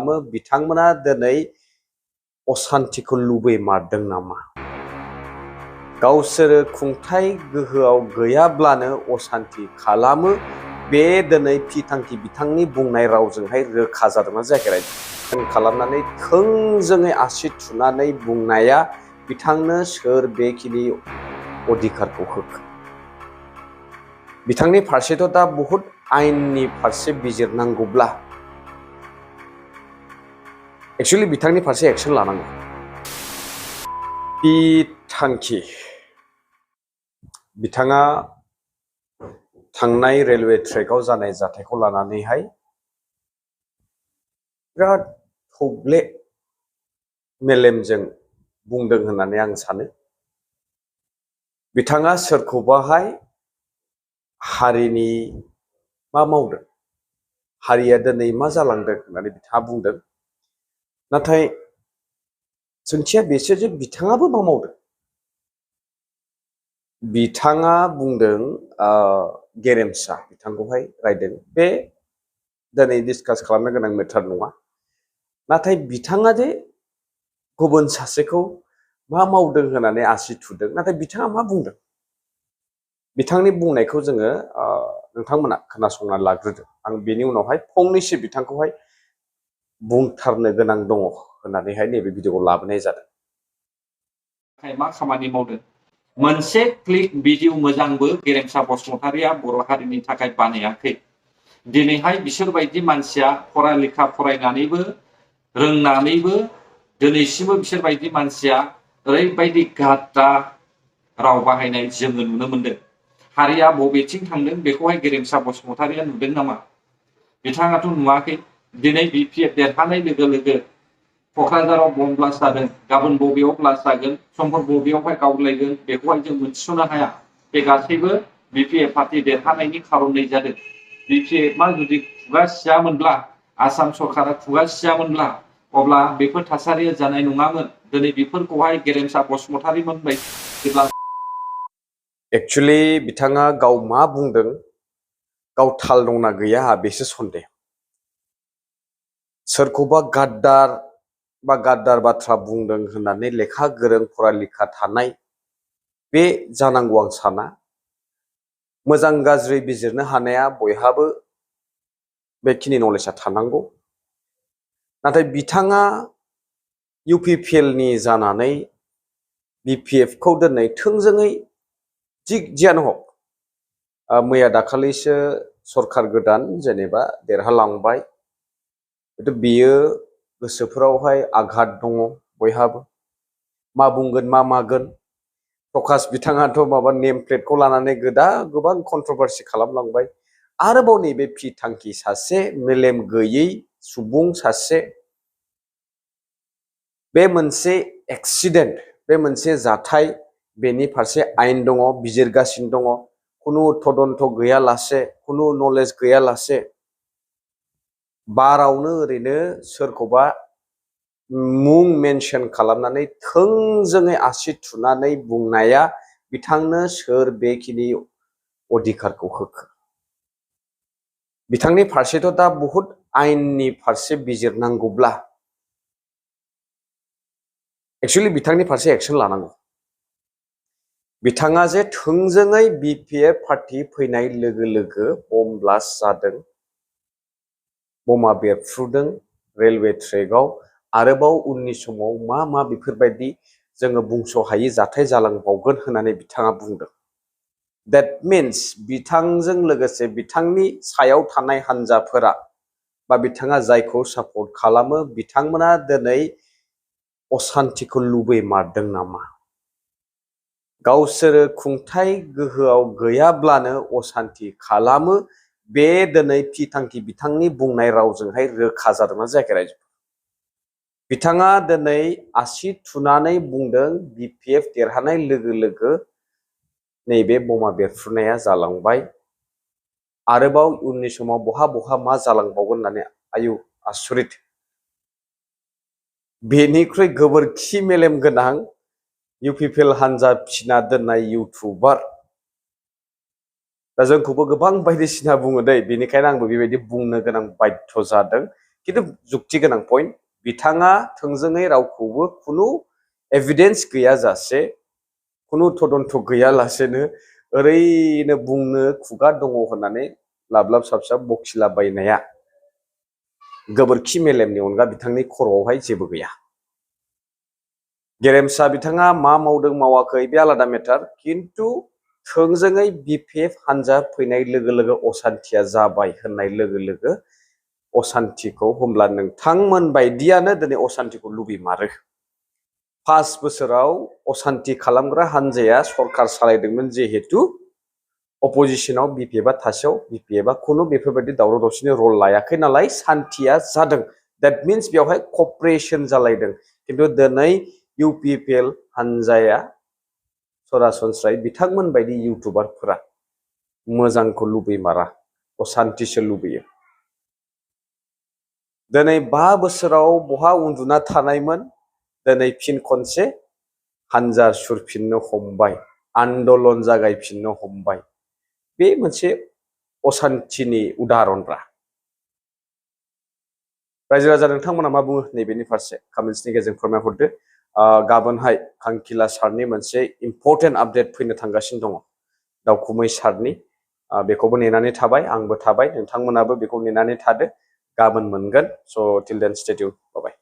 खालामो बिथांमोना दिनै असान्तिखौ लुबैमारदों नामा? गावसोरो खुंथाय गोहोआव गैयाब्लानो असान्ति खालामो बे दिनै पिथांखी बिथांनि बुंनाय रावजोंहाय रोखा जादोंना जायाखै? खालामनानै थोंजोङै आसि थुनानै बुंनाया बिथांनो सोर बेखिनि अधिकारखौ होखो? बिथांनि फारसेथ' दा बहुत आयेननि फारसे बिजिरनांगौब्ला एक्चुअली बिथांनि फारसे एक्शन लानांगौ। पथांखी बिथाङा थांनाय रेलवे ट्रेकआव जानाय जाथायखौ लानानैहाय बिराद थौले मेलेमजों बुंदों होननानै आं सानो। बिथाङा सोरखौबाहाय हारिनि मा मावदों, हारिया दिनै मा जालांदों होननानै बिथाङा बुंदों। नाथाय सोंथिया बेसो जे बिथाङाबो मा मावदों? बिथाङा बुंदों गेरेमसा बिथांखौहाय रायदों। बे दिनै डिसकास खालामनो गोनां मेटार नङा। नाथाय बिथाङा जे गुबुन सासेखौ मा मावदों होननानै आसि थुदों, नाथाय बिथाङा मा बुंदों? बिथांनि बुंनायखौ जोङो नोंथांमोना खोनासंना लाग्रोदो। आं बेनि उनावहाय फंनैसो बिथांखौहाय बुंथारनो गोनां दङ होननानैहाय नैबे भिडिअखौ लाबोनाय जादों। मा खामानि मावदों? मोनसे क्लिक भिडिअ मोजांबो गेरेमसा बसुमतारिया बर' हारिनि थाखाय बानायाखै। दिनैहाय बिसोरबायदि मानसिया फरा लेखा फरायनानैबो रोंनानैबो दिनैसिमबो बिसोरबायदि मानसिया ओरैबायदि गाद्दा राव बाहायनाय जोङो नुनो मोनदों। हारिया बबेथिं थांदों बेखौहाय गेरेमसा बसुमतारिया नुदों नामा? बिथाङाथ' नुवाखै। दिनै BPF देरहानाय लोगो लोगो क'क्राझाराव बम ब्लास्ट जादों, गाबोन बबेयाव ब्लास्ट जागोन, समफोर बबेयावहाय गावलायगोन बेखौहाय जों मोनथिस'नो हाया। बे गासैबो BPF पार्टी देरहानायनि खारनै जादों। BPFआ जुदि खुगा सियामोनब्ला, आसाम सरकारा खुगा सियामोनब्ला अब्ला बेफोर थासारिया जानाय नङामोन। दिनै बेफोरखौहाय गेरेमसा बसुमतारिमोन बायदि एक्चुअली बिथाङा गाव मा बुंदों, गाव थाल दंना गैया बेसो सन्देह। सोरखौबा गाद्दार बा गाद्दार बाथ्रा बुंदों होननानै लेखा गोरों फरालेखा थानाय बे जानांगौ आं साना। मोजां गाज्रि बिजिरनो हानाया बयहाबो बेखिनि नलेजआ थानांगौ। नाथाय बिथाङा UPPLनि जानानै BPFखौ दिनै थोंजोङै जियानो हक, मैया दाखालिसो सरकार गोदान जेनेबा देरहालांबाय, बेयो गोसोफोरावहाय आघात दङ बयहाबो। मा बुंगोन मा मागोन। प्रकाश बिथाङाथ' माबा नेम प्लेटखौ लानानै गोबां कन्ट्रभारसि खालामलांबाय। आरोबाव नैबे पथांखी सासे मेलेम गैयै सुबुं सासे, बे मोनसे एक्सिडेन्ट, बे मोनसे जाथाय, बेनि फारसे आयेन दङ, बिजिरगासिनो दङ। खुनु तदन्त गैयालासे, खुनु नलेज गैयालासे बारावनो ओरैनो सोरखौबा मुं मेनसन खालामनानै थोंजोङै आसि थुनानै बुंनाया बिथांनो सोर बेखिनि अधिकारखौ होखो? बिथांनि फारसेथ' दा बहुत आयेननि फारसे बिजिरनांगौब्ला एक्चुअली बिथांनि फारसे एक्शन लानांगौ। बिथाङा जे थोंजोङै BPF पार्टी फैनाय लोगो लोगो बम ब्लास्ट जादों, बमा बेरफ्रुदों रेलवे ट्रेकआव, आरोबाव उननि समाव मा बेफोरबायदि जोङो बुंस'हायै जाथाय जालांबावगोन होननानै बिथाङा बुंदों। That means बिथांजों लोगोसे बिथांनि सायाव थानाय हान्जाफोरा बा बिथाङा जायखौ सापर्ट खालामो बिथांमोना दिनै असान्तिखौ लुबैमारदों नामा? गावसोरो खुंथाय गोहोआव गैयाब्लानो असान्ति खालामो बे दिनै पथांखी बिथांनि बुंनाय रावजोंहाय रोखा जादोंना जायाखै रायजो? बिथाङा दिनै आसि थुनानै बुंदों BPF देरहानाय लोगो लोगो नैबे बमा बेरफ्रुनाया जालांबाय, आरोबाव उननि समाव बहा मा जालांबावगोन होननानै आयु आसरित। बेनिख्रुइ गोबोरखि मेलेम गोनां UPPL हान्जा फिना दोननाय इउटुबार, दा जोंखौबो गोबां बायदिसिना बुङो दै, बेनिखायनो आंबो बेबायदि बुंनो गोनां बाध्य जादों। खिन्थु जुक्ति गोनां पइन्ट बिथाङा थोंजोङै रावखौबो खुनु एभिडेन्स गैयाजासे खुनु तदन्त गैयालासेनो ओरैनो बुंनो खुगा दङ होननानै लाबलाब साबसाब बखिलाबायनाया गोबोरखि मेलेमनि अनगा बिथांनि खर'आवहाय जेबो गैया। गेरेमसा बिथाङा मा मावदों मावाखै बे आलादा मेटार, खिन्थु थोंजोङै BPF हान्जा फैनाय लोगो लोगो असान्तिया जाबाय होननाय लोगो लोगो असान्तिखौ होमब्ला नोंथांमोन बायदियानो दिनै असान्तिखौ लुबैमारो। 5 बोसोराव असान्ति खालामग्रा हान्जाया सरकार सालायदोंमोन जिहेतु अपोजिशनाव BPFआ थासेयाव BPFआ खुनु बेफोरबायदि दावराव दावसिनि रल लायाखै नालाय सान्तिया जादों। दैट मिन्स बेवहाय कपरेशन जालायदों। खिन्थु दिनै UPPL हान्जाया सरासनस्रायै बिथांमोन बायदि इउटुबारफोरा मोजांखौ लुबैमारा, असान्तिसो लुबैयो। दिनै 5 बोसोराव बहा उन्दुना थानायमोन, दिनै फिन खनसे हान्जा सुरफिननो हमबाय, आन्दलन जागायफिननो हमबाय। बे मोनसे असान्तिनि उदाहरणब्रा। रायजो राजा नोंथांमोना मा बुङो नैबेनि फारसे कमेन्ट्सनि गेजेरजों फोरमायहरदो। गाबोनहाय थांखीला सारनि मोनसे इम्परटेन्ट आपडेट फैनो थांगासिनो दङ दावखुमै सारनि, बेखौबो नेनानै थाबाय, आंबो थाबाय, नोंथांमोनाबो बेखौ नेनानै थादो। गाबोन मोनगोन। स' टिल देन स्टे टिउन, बाय बाय।